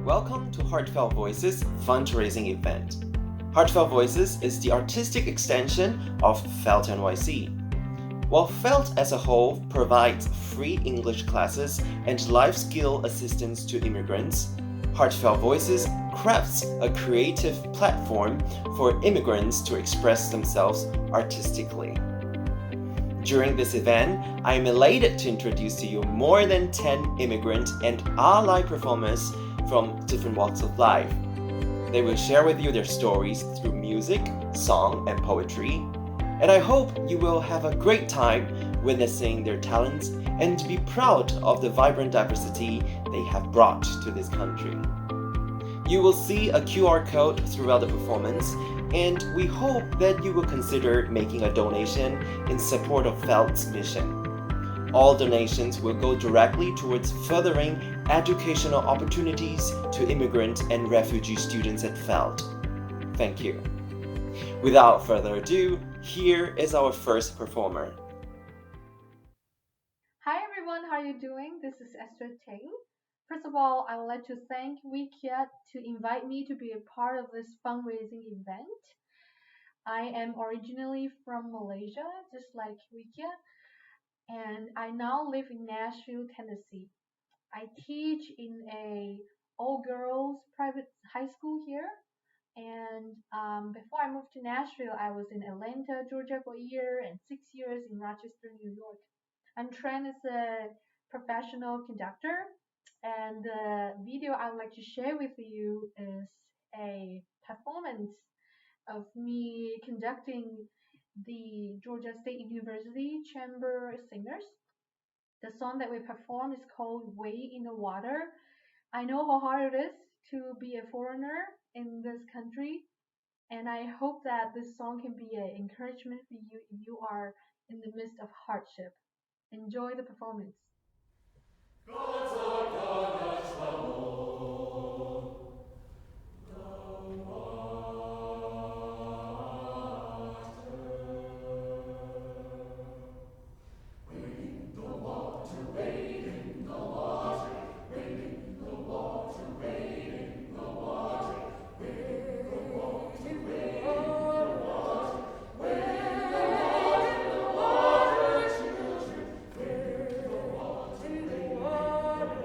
Welcome to HeartFelt Voices fundraising event. HeartFelt Voices is the artistic extension of Felt NYC. While Felt as a whole provides free English classes and life skill assistance to immigrants, HeartFelt Voices crafts a creative platform for immigrants to express themselves artistically. During this event, I am elated to introduce to you more than 10 immigrant and ally performers from different walks of life. They will share with you their stories through music, song, and poetry, and I hope you will have a great time witnessing their talents and be proud of the vibrant diversity they have brought to this country. You will see a QR code throughout the performance, and we hope that you will consider making a donation in support of Felt's mission. All donations will go directly towards furthering educational opportunities to immigrant and refugee students at Felt. Thank you. Without further ado, here is our first performer. Hi everyone, how are you doing? This is Esther Ting. First of all, I would like to thank Kiat to invite me to be a part of this fundraising event. I am originally from Malaysia, just like Kiat, and I now live in Nashville, Tennessee. I teach in a all-girls private high school here, and before I moved to Nashville, I was in Atlanta, Georgia for a year and 6 years in Rochester, New York. I'm trained as a professional conductor, and the video I would like to share with you is a performance of me conducting the Georgia State University Chamber Singers. The song that we perform is called Way in the Water. I know how hard it is to be a foreigner in this country, and I hope that this song can be an encouragement for you if you are in the midst of hardship. Enjoy the performance. In the water.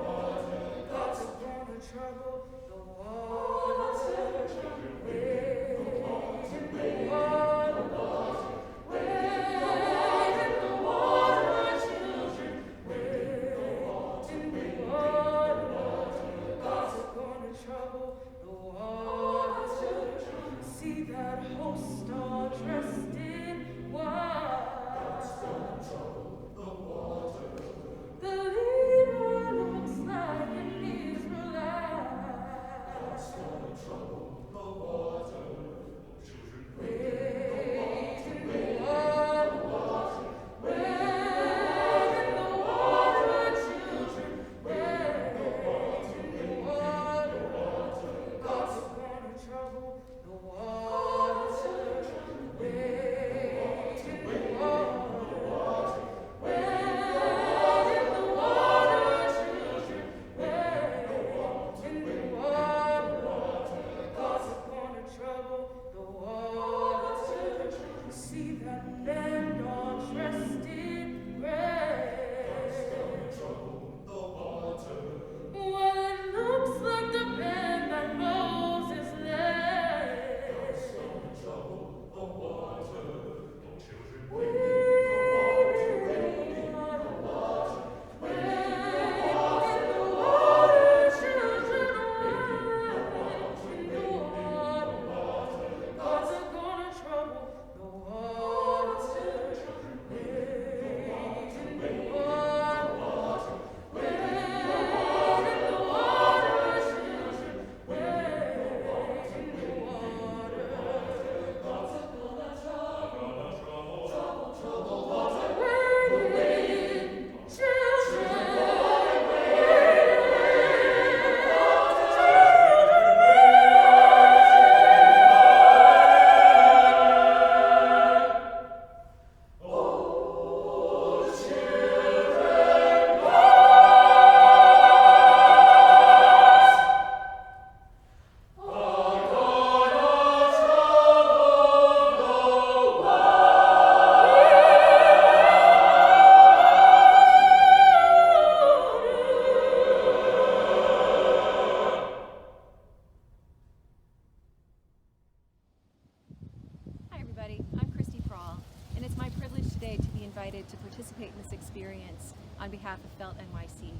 NYC.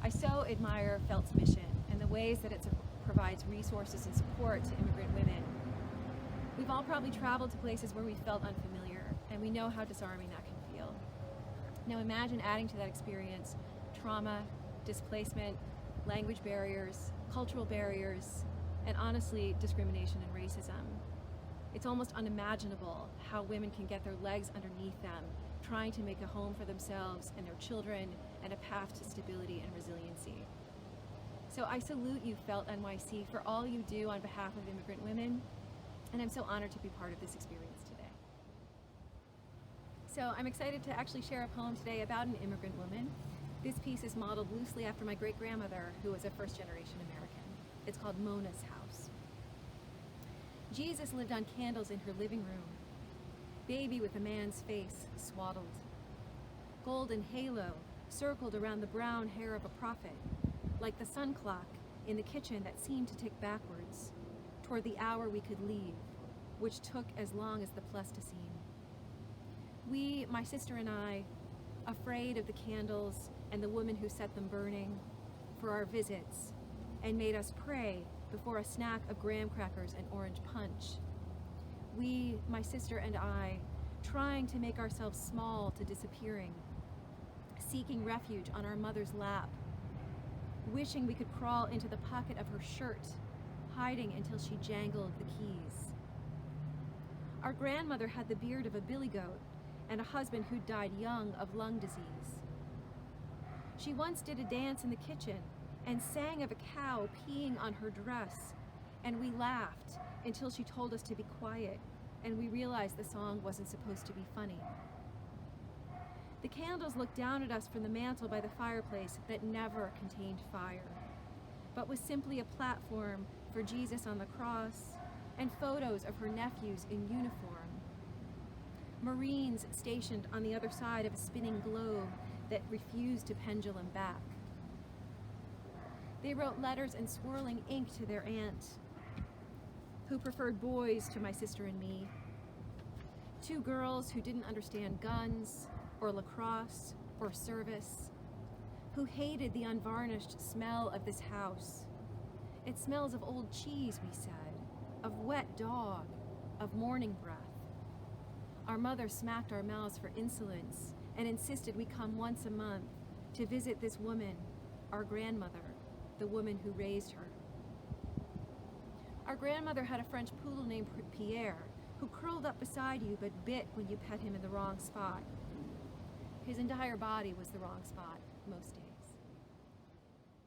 I so admire Felt's mission and the ways that it provides resources and support to immigrant women. We've all probably traveled to places where we felt unfamiliar, and we know how disarming that can feel. Now imagine adding to that experience trauma, displacement, language barriers, cultural barriers, and honestly, discrimination and racism. It's almost unimaginable how women can get their legs underneath them, trying to make a home for themselves and their children and a path to stability and resiliency. So I salute you, Felt NYC, for all you do on behalf of immigrant women, and I'm so honored to be part of this experience today. So I'm excited to actually share a poem today about an immigrant woman. This piece is modeled loosely after my great-grandmother, who was a first-generation American. It's called Mona's House. Jesus lived on candles in her living room, baby with a man's face swaddled. Golden halo circled around the brown hair of a prophet, like the sun clock in the kitchen that seemed to tick backwards toward the hour we could leave, which took as long as the Pleistocene. We, my sister and I, afraid of the candles and the woman who set them burning, for our visits, and made us pray before a snack of graham crackers and orange punch. We, my sister and I, trying to make ourselves small to disappearing, seeking refuge on our mother's lap, wishing we could crawl into the pocket of her shirt, hiding until she jangled the keys. Our grandmother had the beard of a billy goat and a husband who died young of lung disease. She once did a dance in the kitchen and sang of a cow peeing on her dress, and we laughed until she told us to be quiet, and we realized the song wasn't supposed to be funny. The candles looked down at us from the mantel by the fireplace that never contained fire, but was simply a platform for Jesus on the cross and photos of her nephews in uniform. Marines stationed on the other side of a spinning globe that refused to pendulum back. They wrote letters in swirling ink to their aunt, who preferred boys to my sister and me. Two girls who didn't understand guns, or lacrosse, or service, who hated the unvarnished smell of this house. It smells of old cheese, we said, of wet dog, of morning breath. Our mother smacked our mouths for insolence and insisted we come once a month to visit this woman, our grandmother, the woman who raised her. Our grandmother had a French poodle named Pierre, who curled up beside you but bit when you pet him in the wrong spot. His entire body was the wrong spot most days.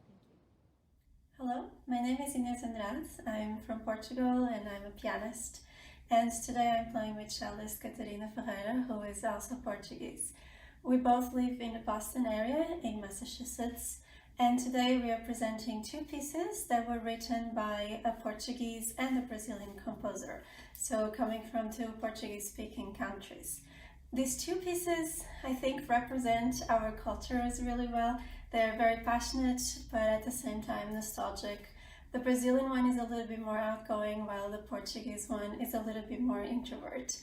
Thank you. Hello, my name is Inês Andrade. I'm from Portugal and I'm a pianist. And today I'm playing with cellist Catarina Ferreira, who is also Portuguese. We both live in the Boston area in Massachusetts, and today we are presenting two pieces that were written by a Portuguese and a Brazilian composer, so coming from two Portuguese-speaking countries. These two pieces, I think, represent our cultures really well. They're very passionate, but at the same time nostalgic. The Brazilian one is a little bit more outgoing, while the Portuguese one is a little bit more introvert.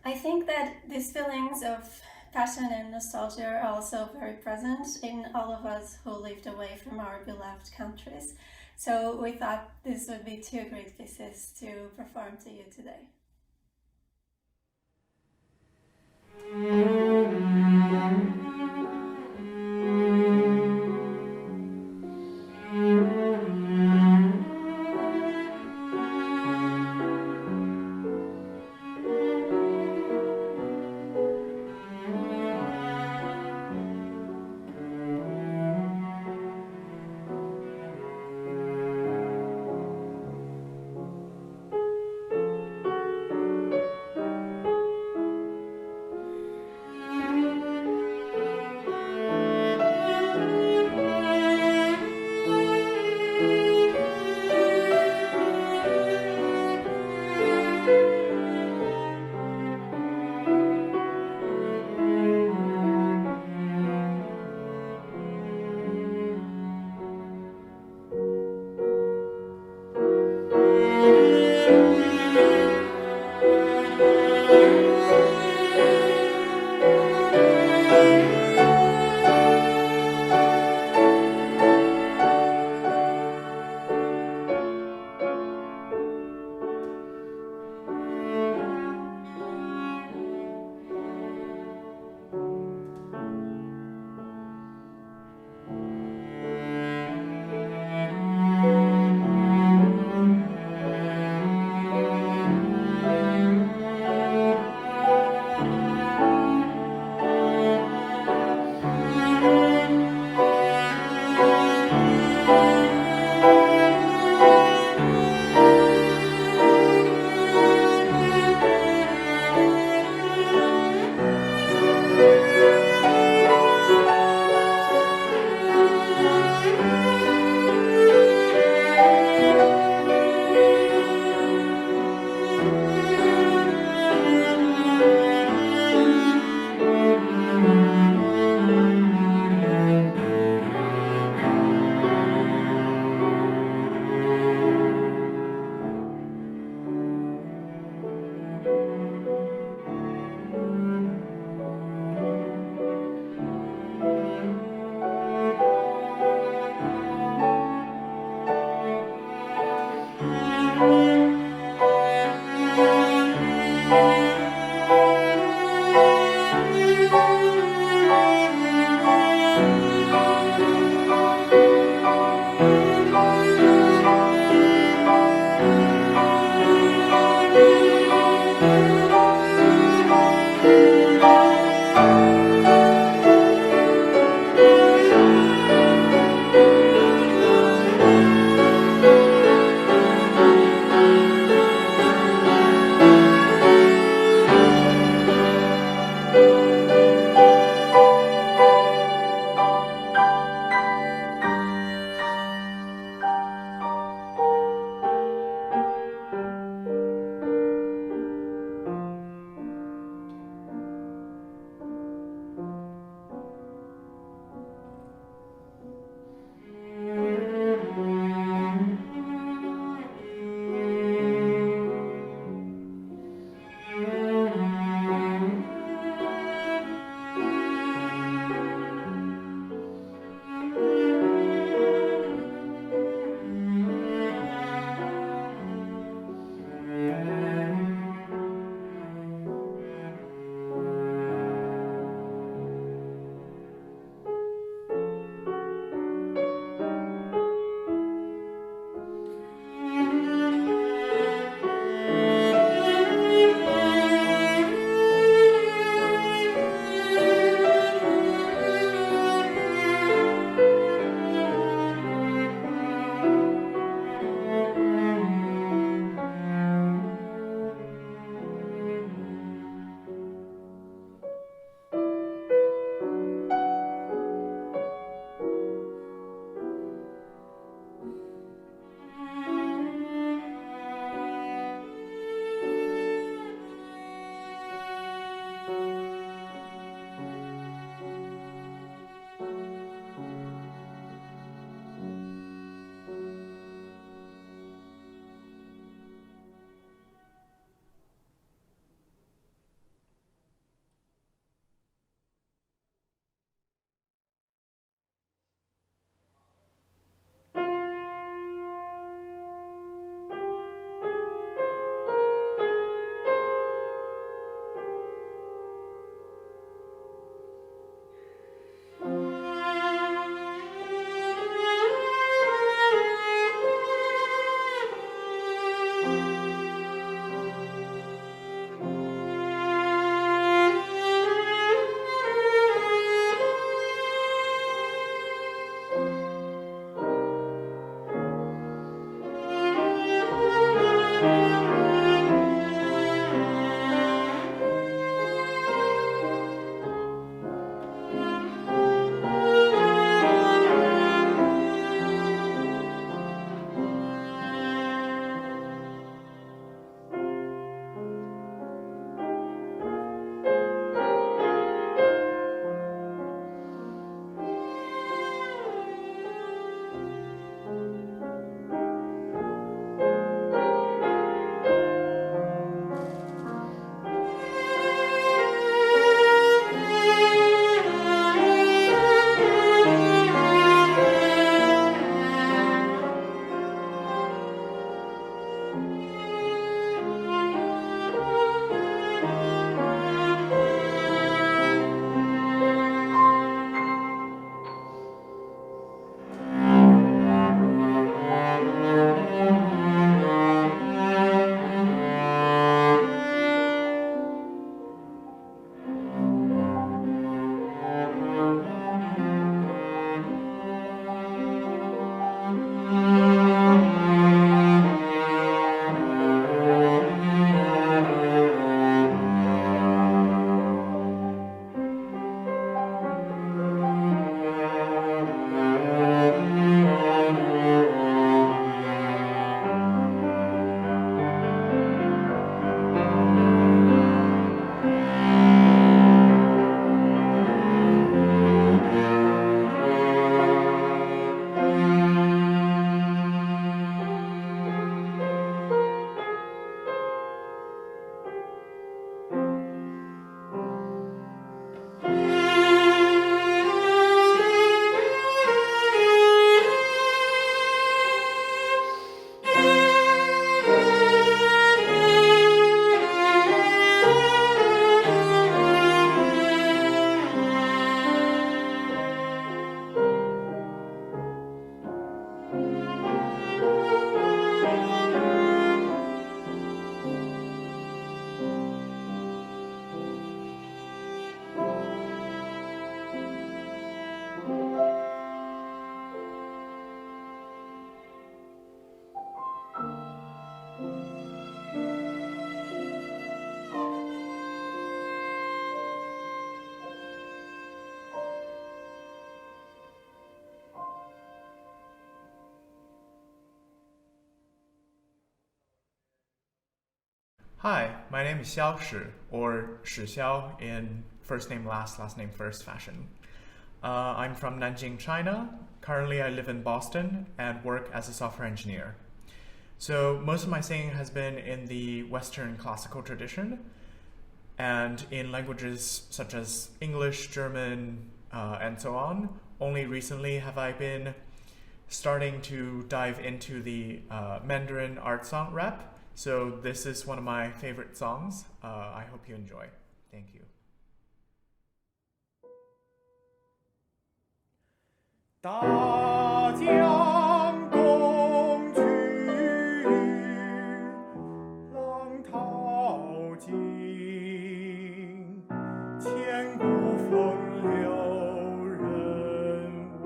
I think that these feelings of passion and nostalgia are also very present in all of us who lived away from our beloved countries. So we thought this would be two great pieces to perform to you today. Hi, my name is Xiao Shi, or Shi Xiao in first name last, last name first fashion. I'm from Nanjing, China. Currently, I live in Boston and work as a software engineer. So most of my singing has been in the Western classical tradition and in languages such as English, German, and so on. Only recently have I been starting to dive into the Mandarin art song rap. So this is one of my favorite songs. I hope you enjoy. Thank you. 大江东去，浪淘尽，千古风流人物。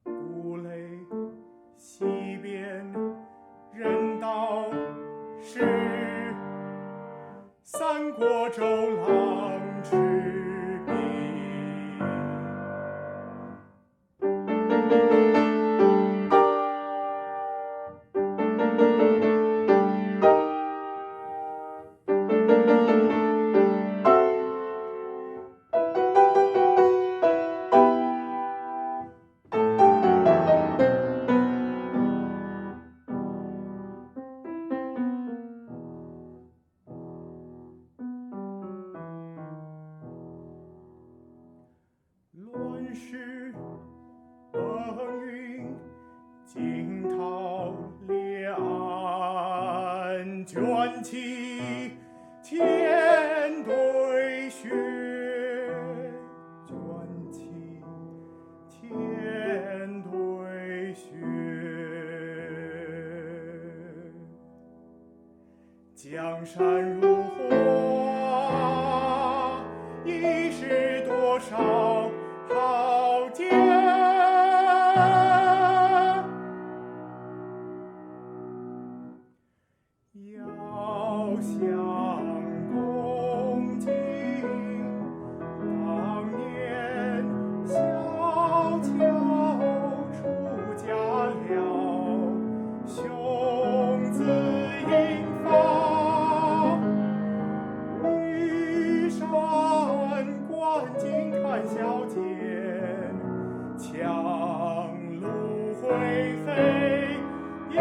故垒西边人道是，三国周郎之谜。乱世风云，惊涛裂岸，卷起天对雪，卷起天对雪。江山如画，已是多少豪杰。遥想共进，当年小乔出家了，兄子引发，玉山观景看笑间，樯橹灰飞烟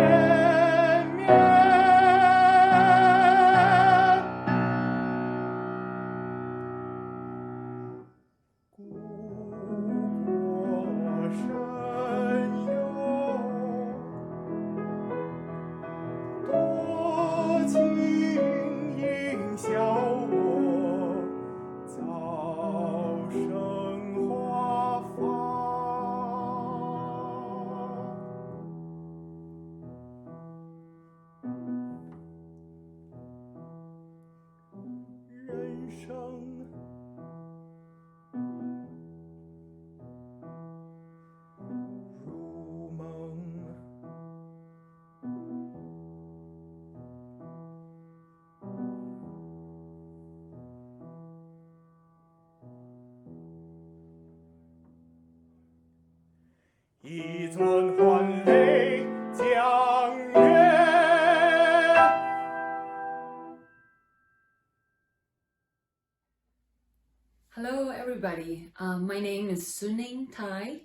灭。故国神游，多情应笑我，早生华发。人生如梦，一尊还酹江月。Hello, everybody. My name is Szu-Ning Tai.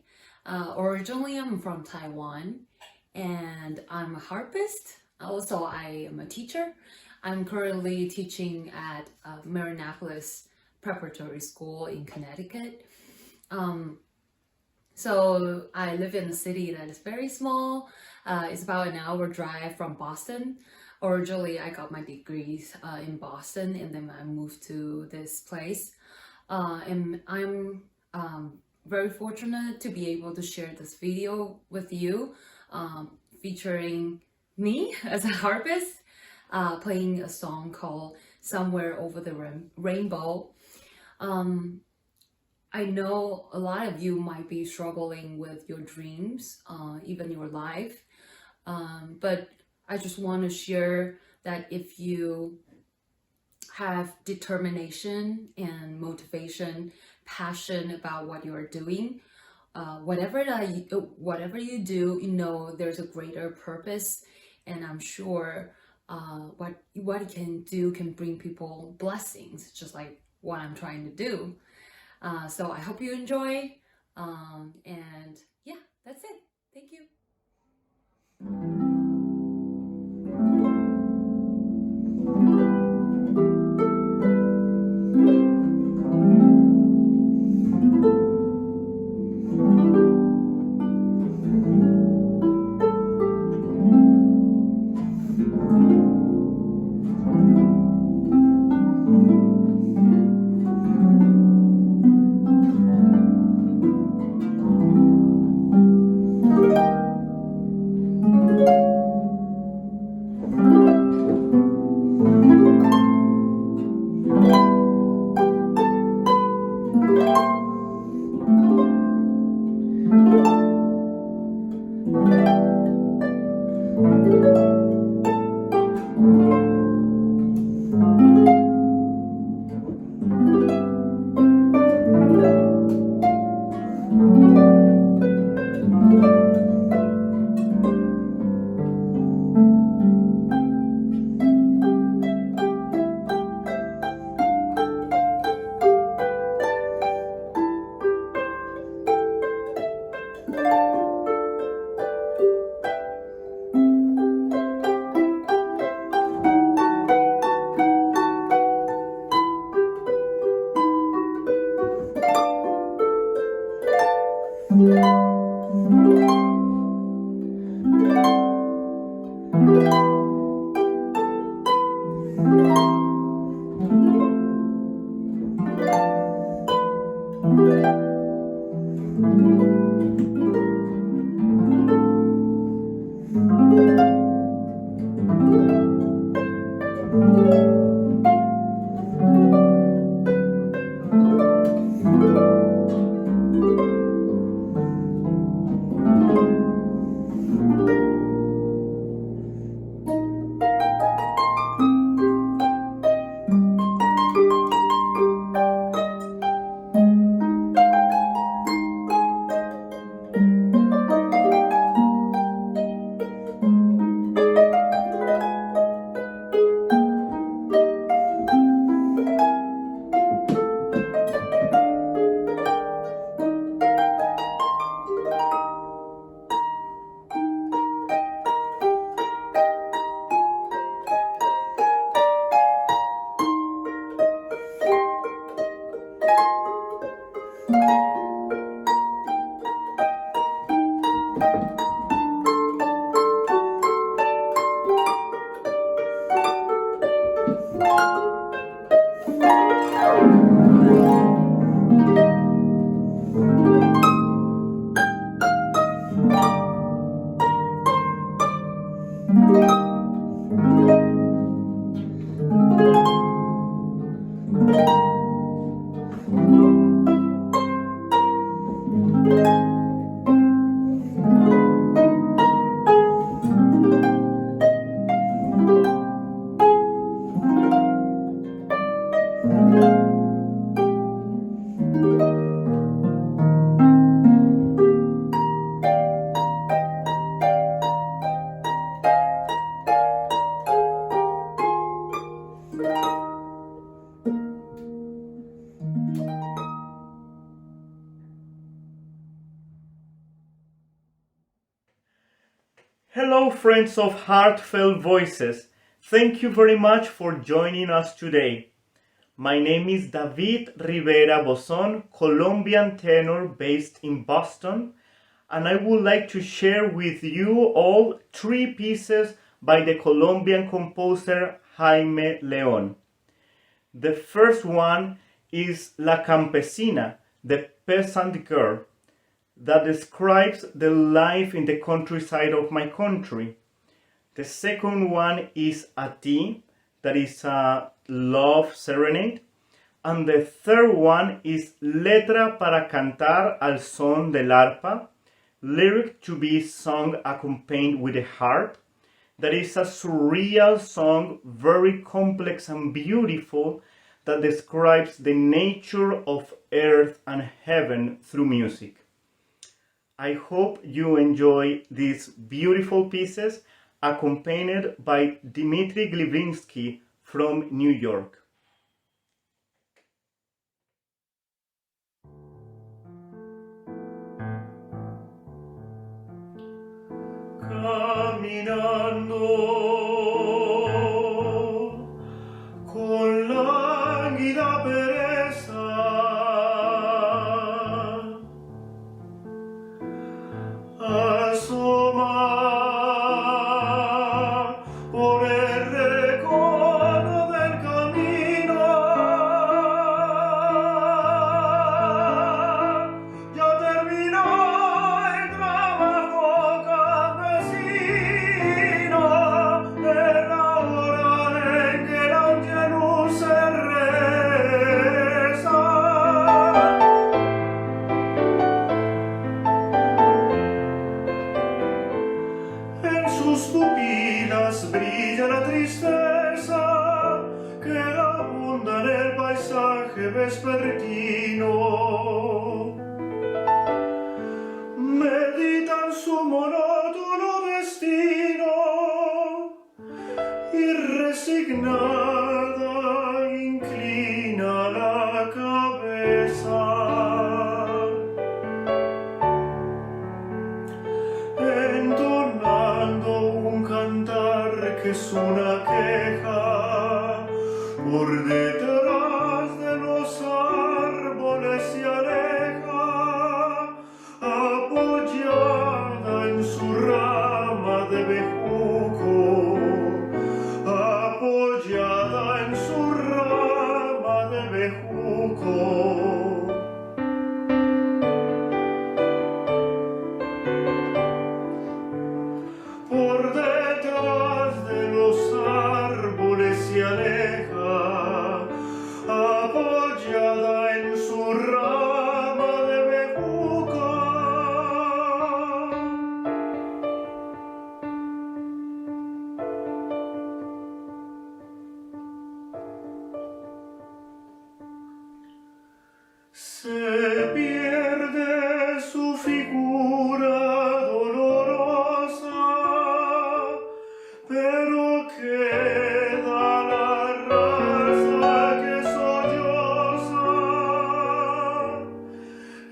Originally, I'm from Taiwan, and I'm a harpist. Also, I am a teacher. I'm currently teaching at Marinapolis Preparatory School in Connecticut. So I live in a city that is very small. It's about an hour drive from Boston. Originally, I got my degrees in Boston, and then I moved to this place. And I'm very fortunate to be able to share this video with you, featuring me as a harpist, playing a song called Somewhere Over the Rainbow. I know a lot of you might be struggling with your dreams, even your life, but I just want to share that if you have determination and motivation, passion about what you are doing, whatever you do, you know there's a greater purpose and I'm sure what he can do can bring people blessings, just like what I'm trying to do. So I hope you enjoy, and yeah, that's it. Thank you. Hello, friends of HeartFelt Voices. Thank you very much for joining us today. My name is David Rivera Bozón, Colombian tenor based in Boston, and I would like to share with you all 3 pieces by the Colombian composer Jaime León. The first one is La Campesina, the peasant girl, that describes the life in the countryside of my country. The second one is A Ti, that is a love serenade. And the third one is Letra para cantar al son del arpa, lyric to be sung accompanied with a harp. That is a surreal song, very complex and beautiful, that describes the nature of earth and heaven through music. I hope you enjoy these beautiful pieces, accompanied by Dmitry Glivinskiy from New York. Caminando con lánguida pereza, asoma por el recodo del camino, ya terminó el trabajo campesino, era hora en que la luz se reza. En sus pupilas brilla la tristeza que abunda en el paisaje vespertino. Meditan su monótono destino y resignada inclina la cabeza. Entonando un cantar que es una queja, por detrás de los árboles se aleja, apoyada en su rama de bejuco, apoyada en su rama de bejuco. Por detrás de los árboles se aleja, apoyada en su rama de bejuco. Se pierde su figura dolorosa, pero queda la raza que solloza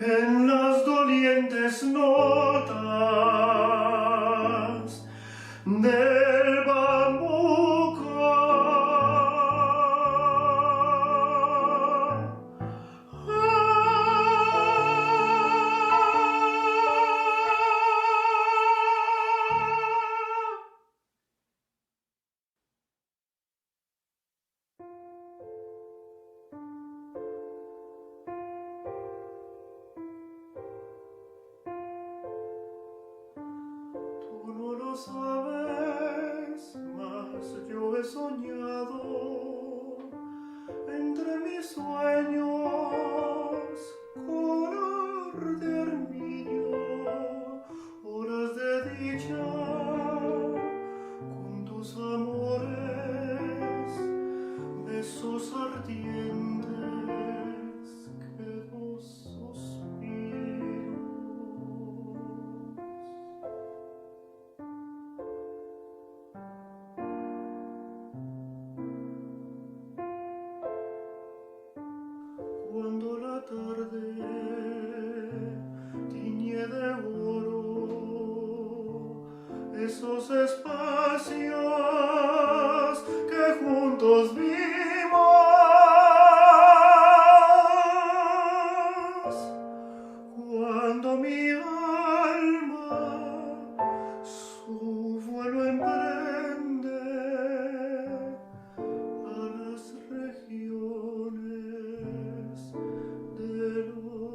en las dolientes notas del bambuco. Tú no lo sabes, mas yo he soñado entre mis sueños color de armiño, horas de dicha con tus amores, besos ardientes que dos suspiros. Cuando la tarde tiñe de oro esos espacios que juntos vimos, cuando mi alma su vuelo emprende a las regiones de los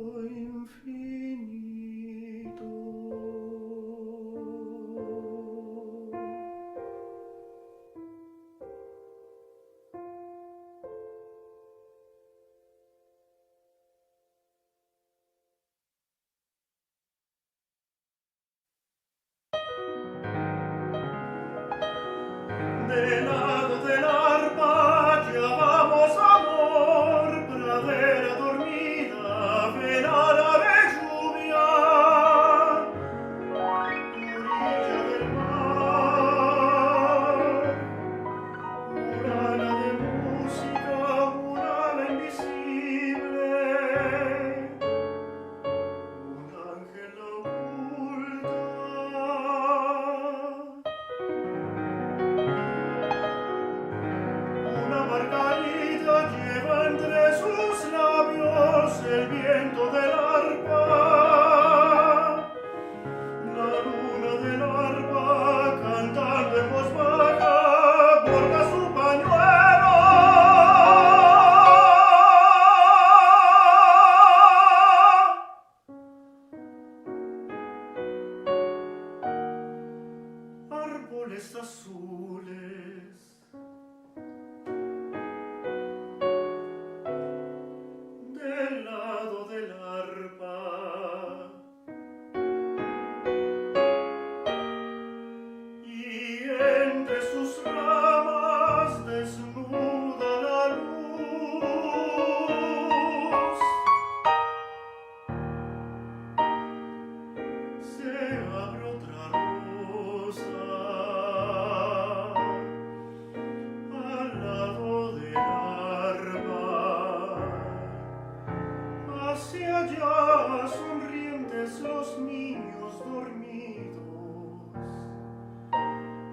ves los niños dormidos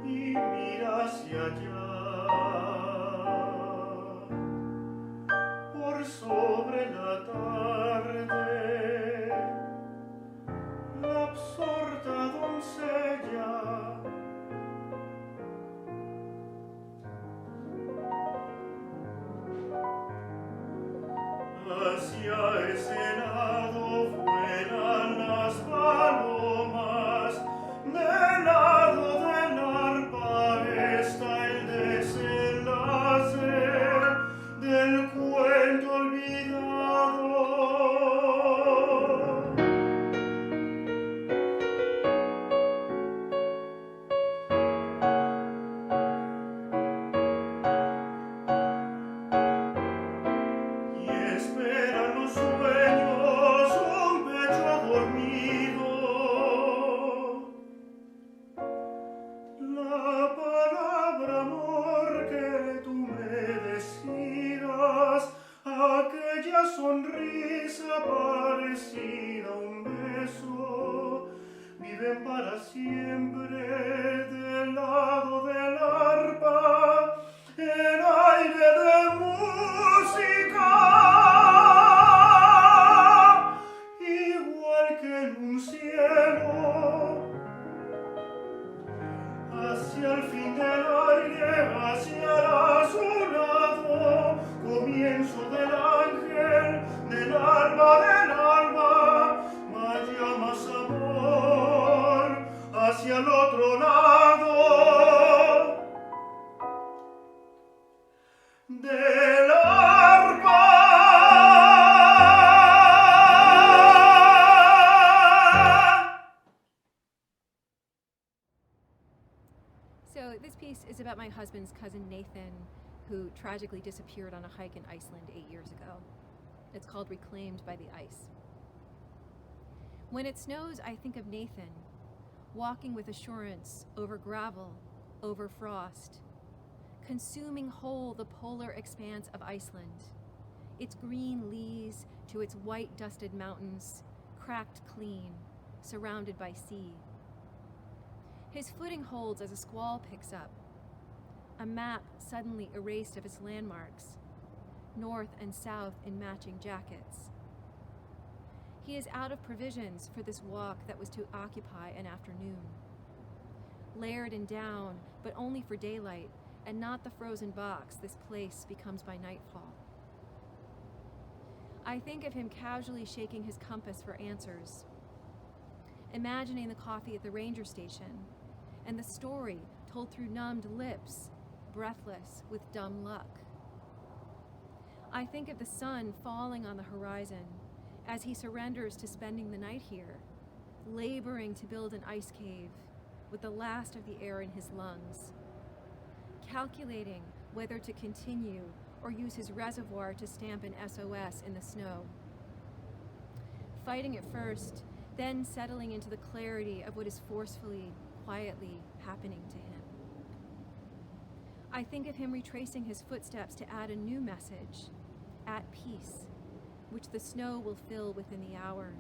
y mira hacia allá, por sobre la tarde, la absorta doncella hacia ese lado vuelan las palomas, del lado del arpa está el desenlace del cuento olvidado. Y esperan los sueños un pecho dormido. La palabra amor que tú me decías, aquella sonrisa parecida a un beso, viven para siempre del lado del arpa en aire de música, igual que en un cielo, hacia el fin del aire, hacia el azulado comienzo del ángel, del alma, vaya más amor hacia el otro lado del arpa. So this piece is about my husband's cousin Nathan, who tragically disappeared on a hike in Iceland 8 years ago. It's called Reclaimed by the Ice. When it snows, I think of Nathan, walking with assurance over gravel, over frost, consuming whole the polar expanse of Iceland, its green leas to its white dusted mountains, cracked clean, surrounded by sea. His footing holds as a squall picks up, a map suddenly erased of its landmarks, north and south in matching jackets. He is out of provisions for this walk that was to occupy an afternoon. Layered and down, but only for daylight, and not the frozen box this place becomes by nightfall. I think of him casually shaking his compass for answers, imagining the coffee at the ranger station, and the story told through numbed lips, breathless with dumb luck. I think of the sun falling on the horizon as he surrenders to spending the night here, laboring to build an ice cave with the last of the air in his lungs, calculating whether to continue or use his reservoir to stamp an SOS in the snow. Fighting at first, then settling into the clarity of what is forcefully, quietly happening to him. I think of him retracing his footsteps to add a new message, at peace, which the snow will fill within the hour.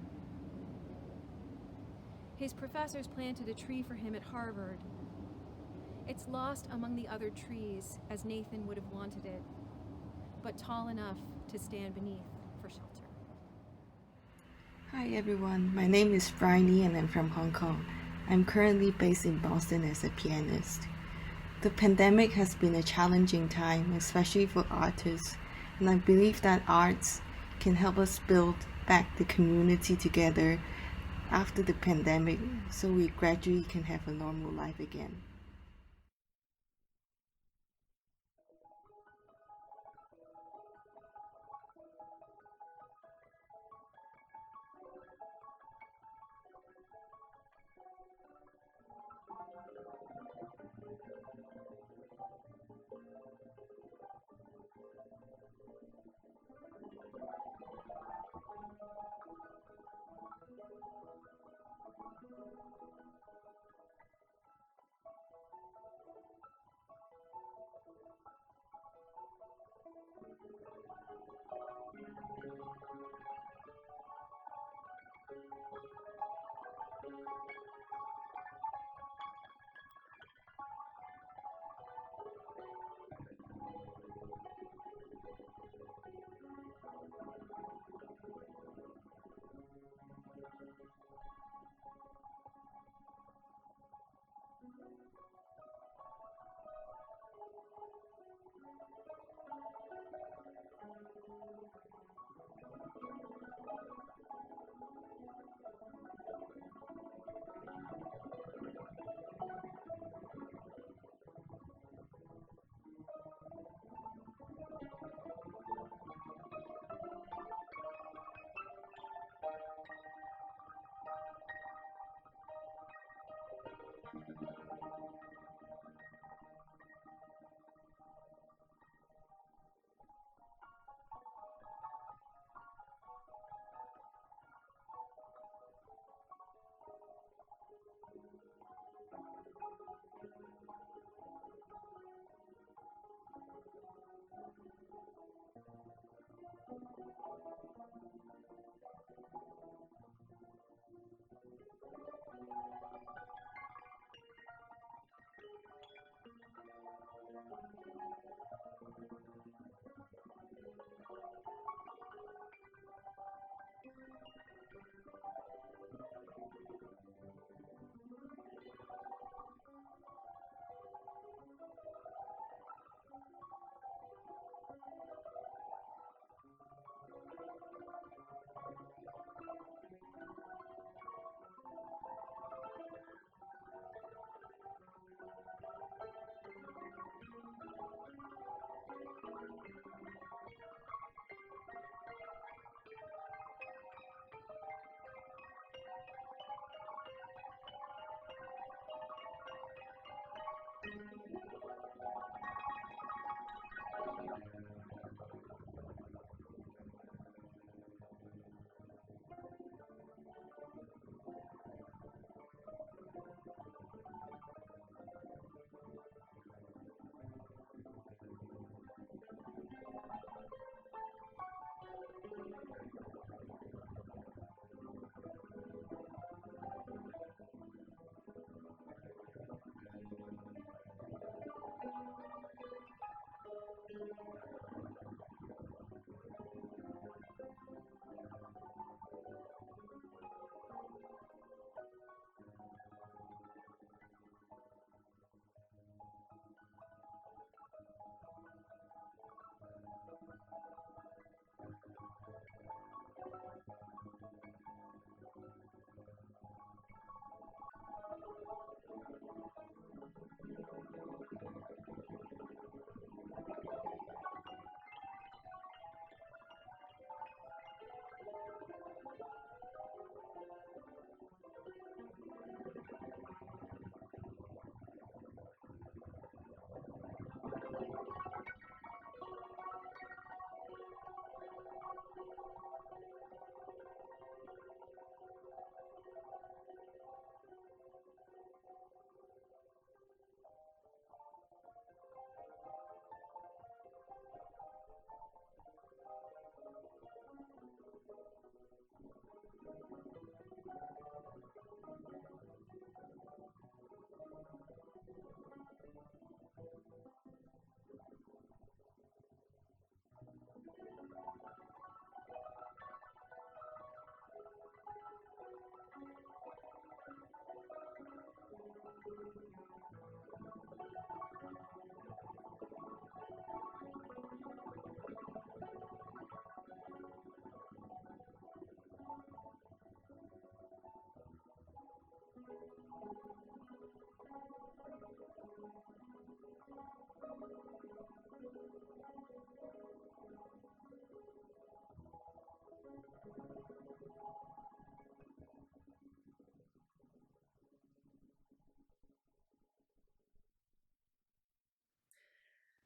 His professors planted a tree for him at Harvard. It's lost among the other trees as Nathan would have wanted it, but tall enough to stand beneath for shelter. Hi everyone, my name is Briony and I'm from Hong Kong. I'm currently based in Boston as a pianist. The pandemic has been a challenging time, especially for artists, and I believe that arts can help us build back the community together after the pandemic so we gradually can have a normal life again.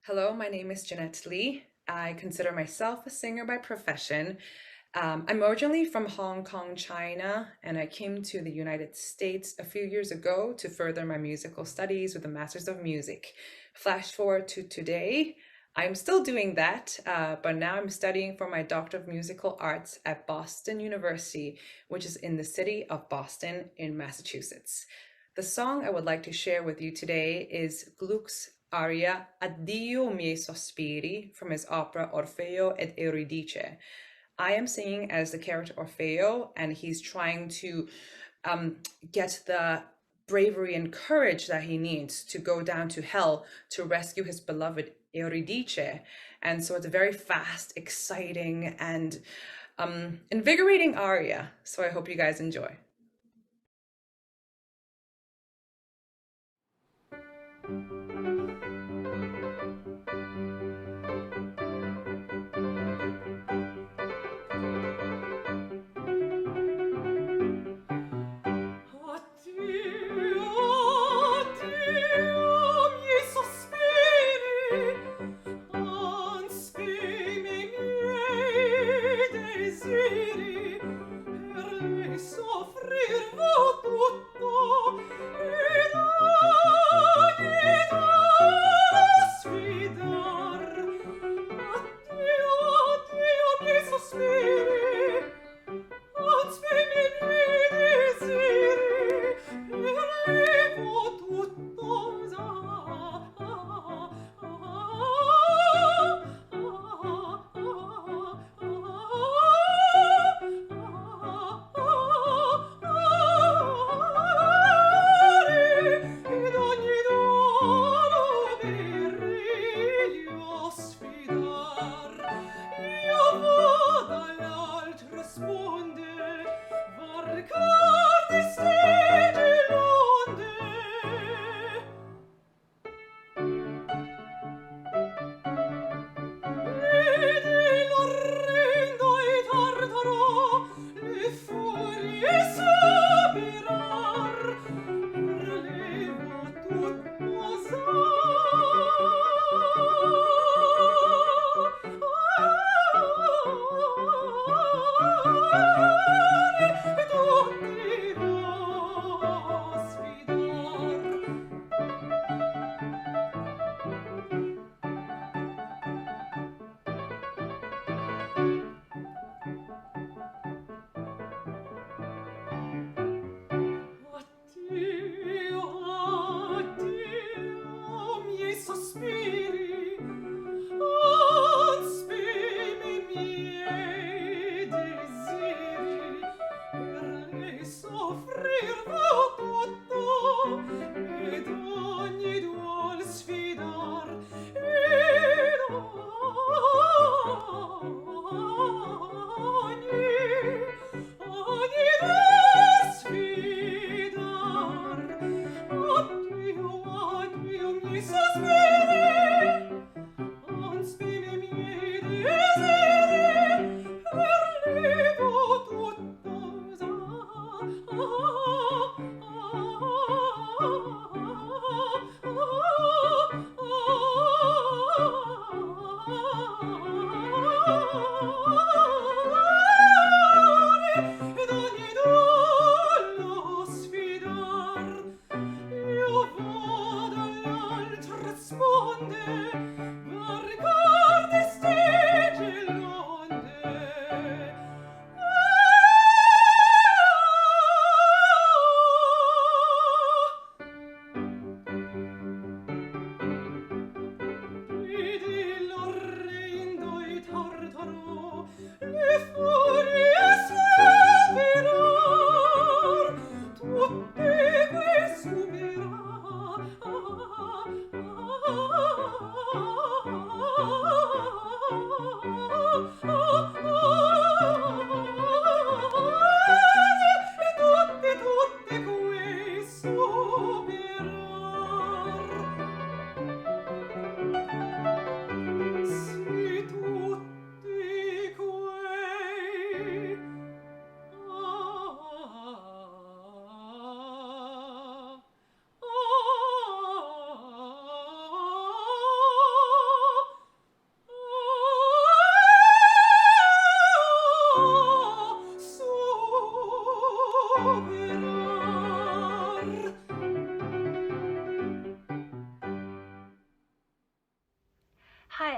Hello, my name is Jeannette Lee. I consider myself a singer by profession. I'm originally from Hong Kong, China, and I came to the United States a few years ago to further my musical studies with a Master's of Music. Flash forward to today, I'm still doing that, but now I'm studying for my Doctor of Musical Arts at Boston University, which is in the city of Boston in Massachusetts. The song I would like to share with you today is Gluck's aria Addio miei sospiri from his opera Orfeo ed Euridice. I am singing as the character Orfeo, and he's trying to get the bravery and courage that he needs to go down to hell to rescue his beloved Euridice. And so it's a very fast, exciting, and invigorating aria. So I hope you guys enjoy.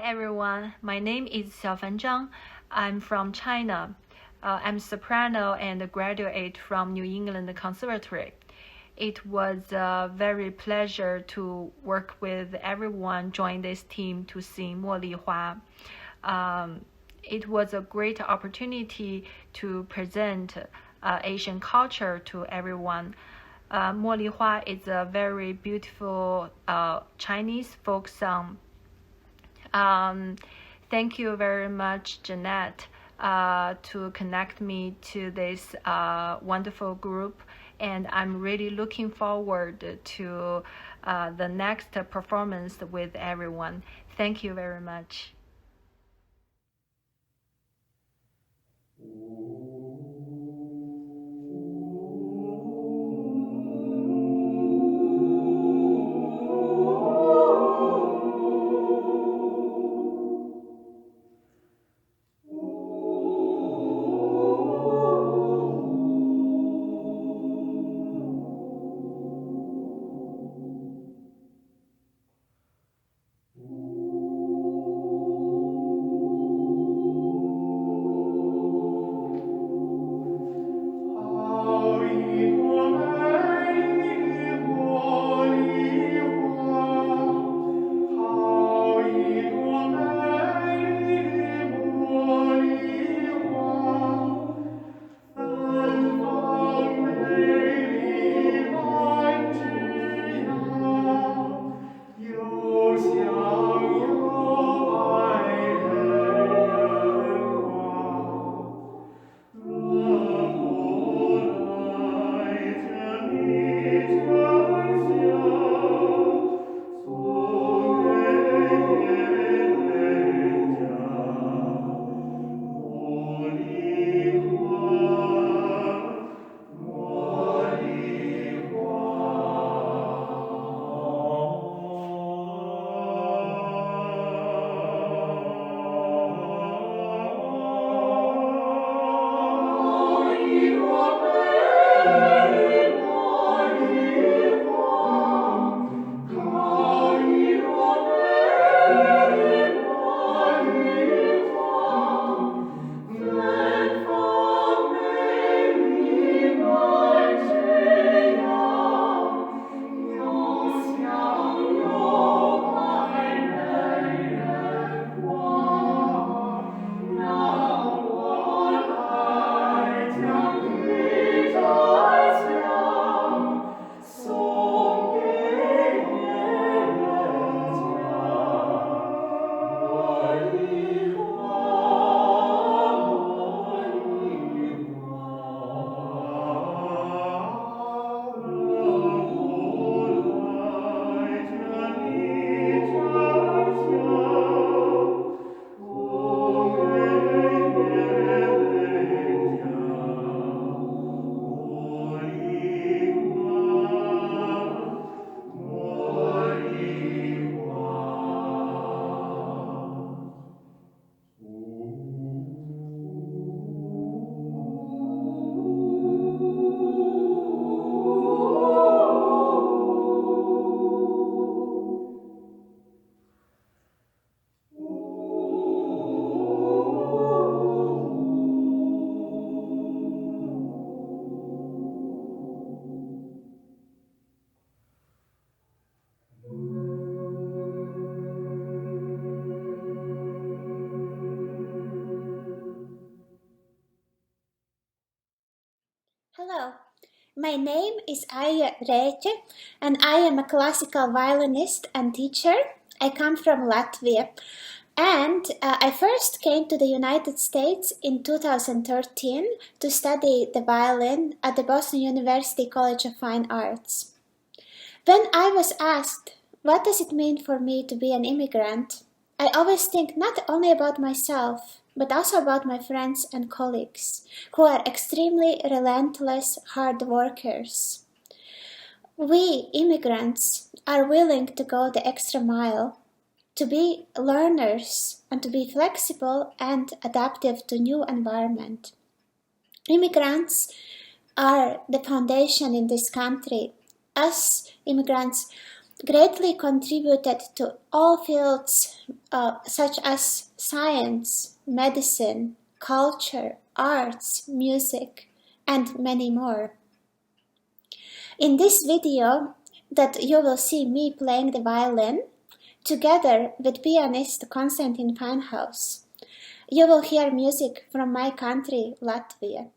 everyone, my name is Xiaofan Zhang. I'm from China. I'm soprano and a graduate from New England Conservatory. It was a very pleasure to work with everyone join this team to sing 茉莉花. It was a great opportunity to present Asian culture to everyone. 茉莉花 is a very beautiful Chinese folk song. Thank you very much, Jeannette, to connect me to this wonderful group, and I'm really looking forward to the next performance with everyone. Thank you very much. Hello, my name is Aija Reke, and I am a classical violinist and teacher. I come from Latvia, and I first came to the United States in 2013 to study the violin at the Boston University College of Fine Arts. When I was asked, what does it mean for me to be an immigrant, I always think not only about myself, but also about my friends and colleagues, who are extremely relentless hard workers. We immigrants are willing to go the extra mile, to be learners and to be flexible and adaptive to new environment. Immigrants are the foundation in this country. Us immigrants greatly contributed to all fields such as science, medicine, culture, arts, music, and many more. In this video that you will see me playing the violin, together with pianist Constantine Finehouse, you will hear music from my country, Latvia.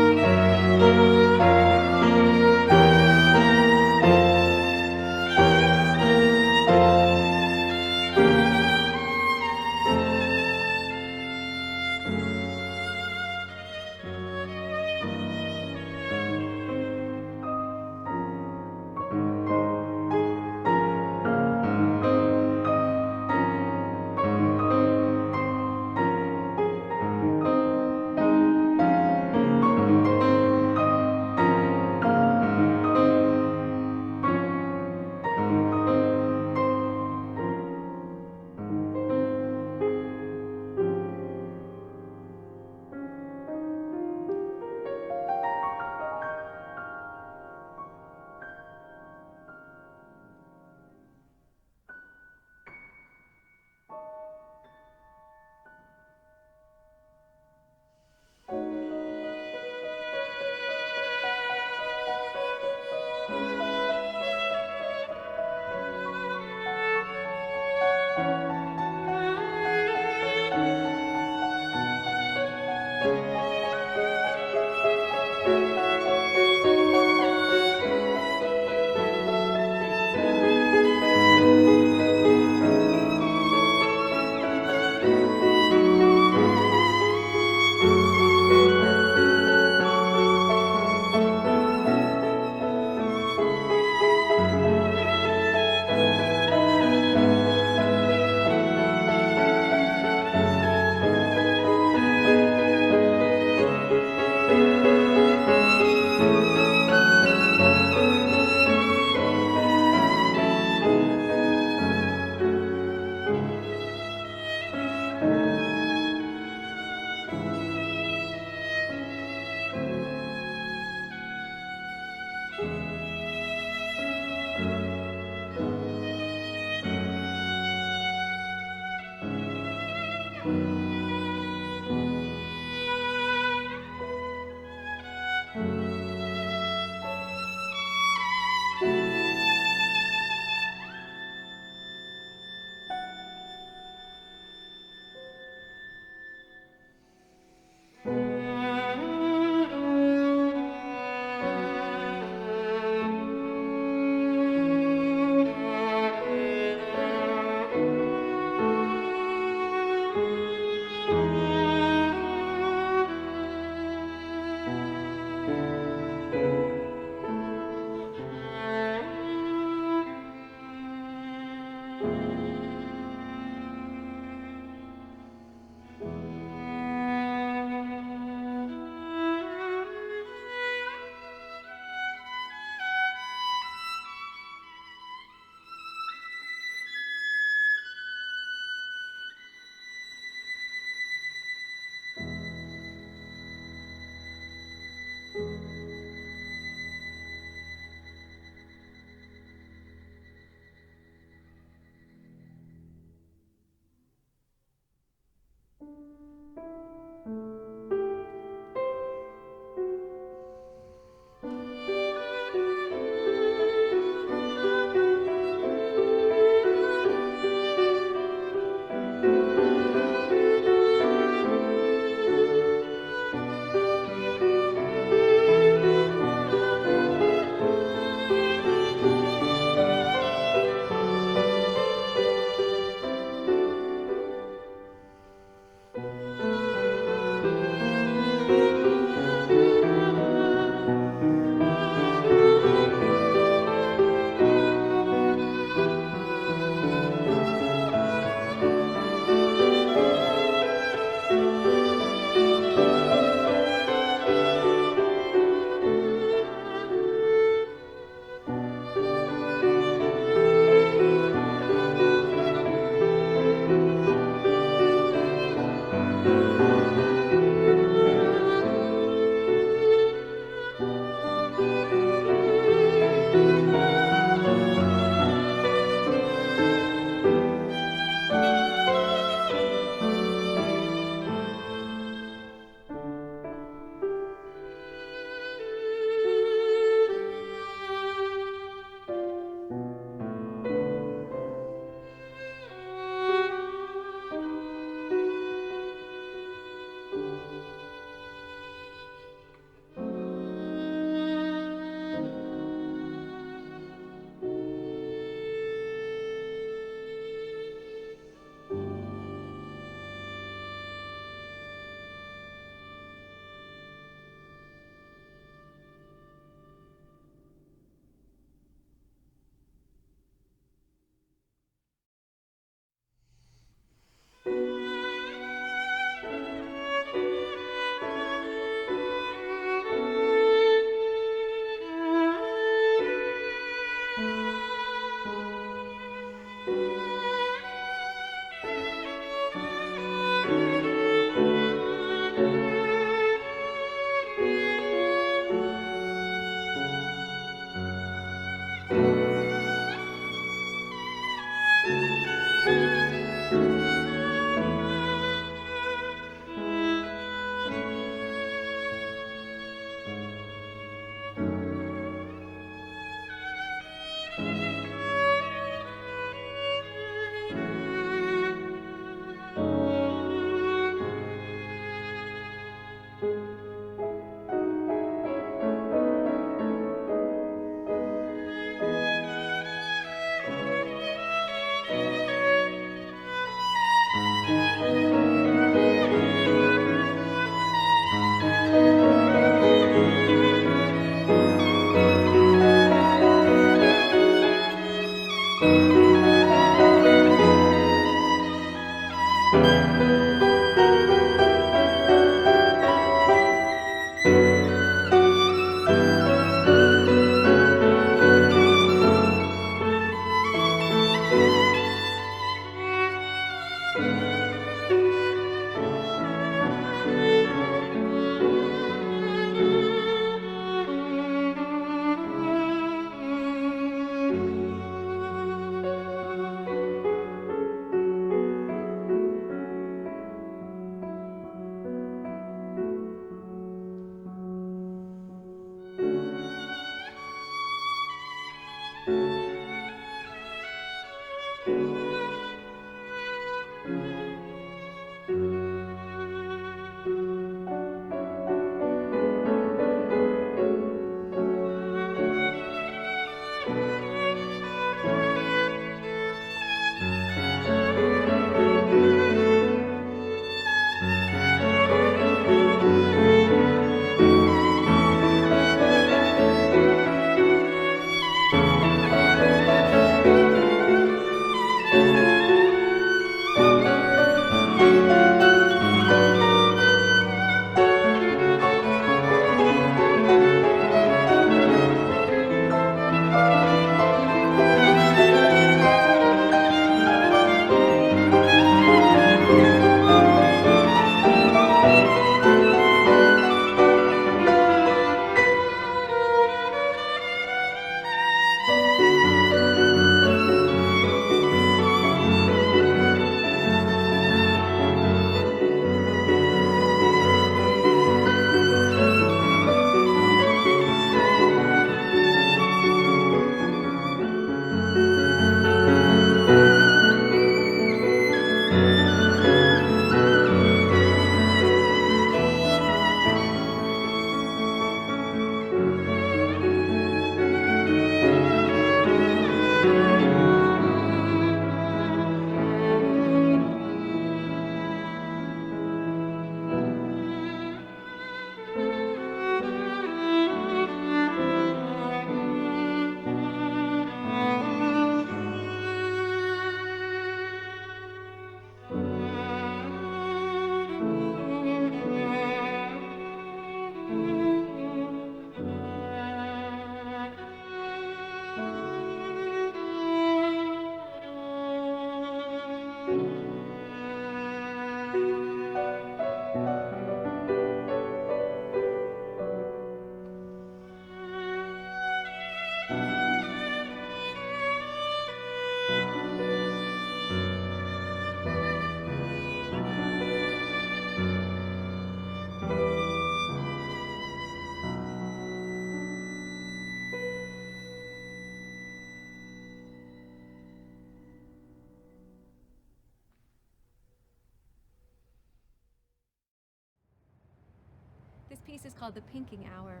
This piece is called The Pinking Hour.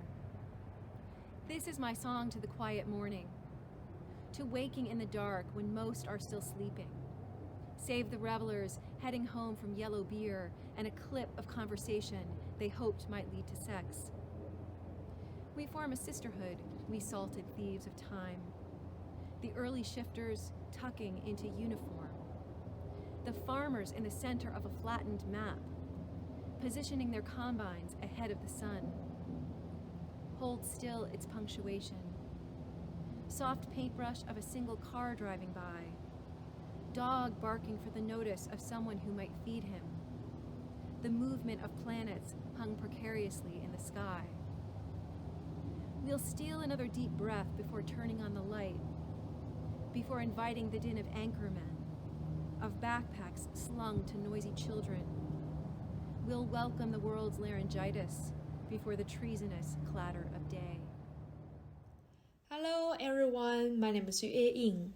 This is my song to the quiet morning, to waking in the dark when most are still sleeping, save the revelers heading home from yellow beer and a clip of conversation they hoped might lead to sex. We form a sisterhood, we salted thieves of time, the early shifters tucking into uniform, the farmers in the center of a flattened map, positioning their combines ahead of the sun. Hold still its punctuation. Soft paintbrush of a single car driving by. Dog barking for the notice of someone who might feed him. The movement of planets hung precariously in the sky. We'll steal another deep breath before turning on the light, before inviting the din of anchormen, of backpacks slung to noisy children. We'll welcome the world's laryngitis before the treasonous clatter of day. Hello everyone, my name is Yue Yin.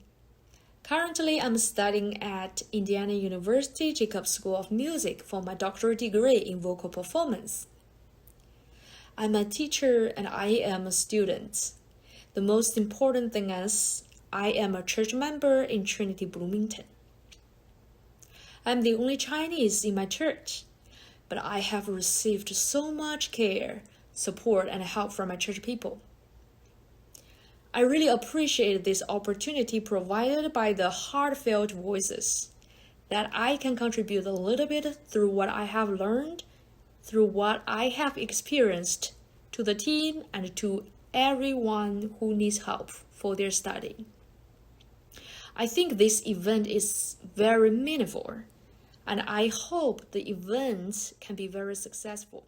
Currently, I'm studying at Indiana University Jacobs School of Music for my doctoral degree in vocal performance. I'm a teacher and I am a student. The most important thing is, I am a church member in Trinity Bloomington. I'm the only Chinese in my church, but I have received so much care, support, and help from my church people. I really appreciate this opportunity provided by the HeartFelt Voices, that I can contribute a little bit through what I have learned, through what I have experienced, to the team and to everyone who needs help for their study. I think this event is very meaningful, and I hope the event can be very successful.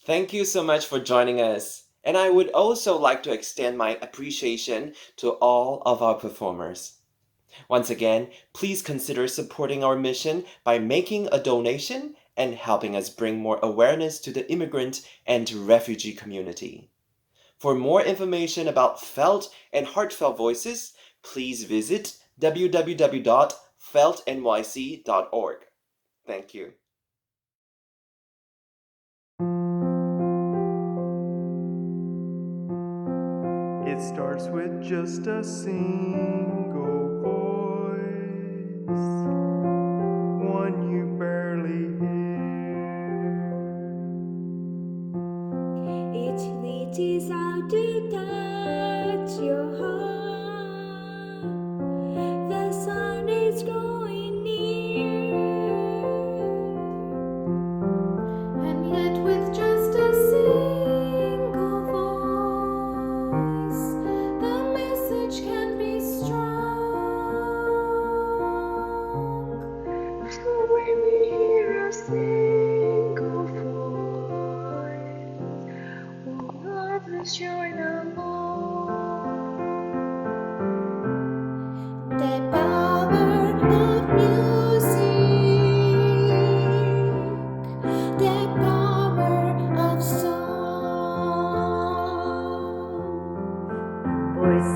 Thank you so much for joining us. And I would also like to extend my appreciation to all of our performers. Once again, please consider supporting our mission by making a donation and helping us bring more awareness to the immigrant and refugee community. For more information about Felt and HeartFelt Voices, please visit www.feltnyc.org. Thank you. It starts with just a single voice, one you barely hear. It reaches out to touch your heart. The sun is growing near, and yet with just a single voice, the message can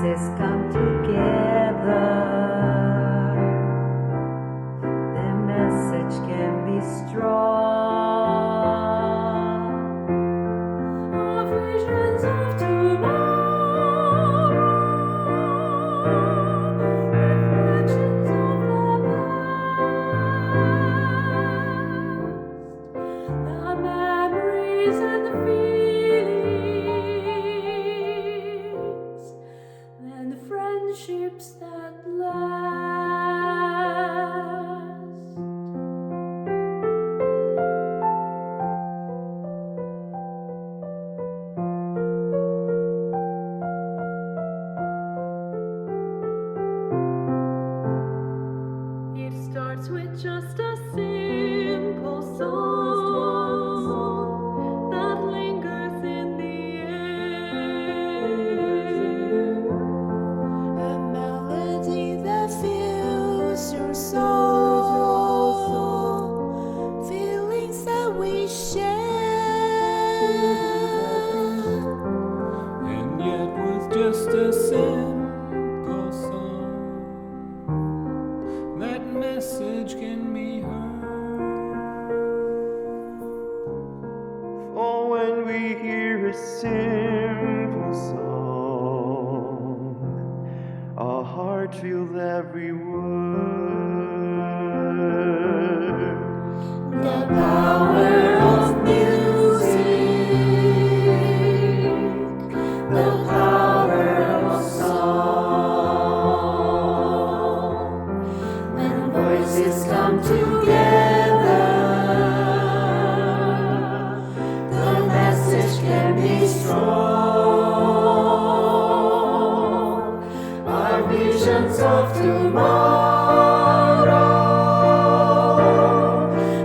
voices come together, the message can be strong. Our visions of tomorrow, reflections of the past, the memories and the feelings, and the friendships that last. It starts with just a simple song that lingers in the air. A melody that fills your soul, feelings that we share. And yet with just a simple song, that message can be heard. For when we hear a simple song, our heart feels every word. The power of music, the power of song. When voices come together, the message can be strong. Our visions of tomorrow,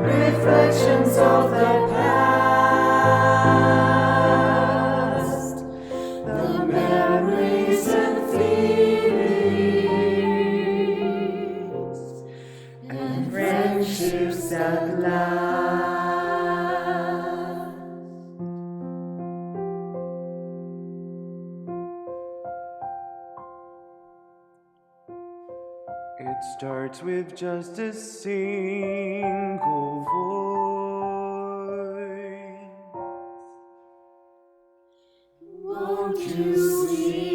reflections of the past, the memories and feelings, and friendships that last. It starts with just a single voice. Won't you sing?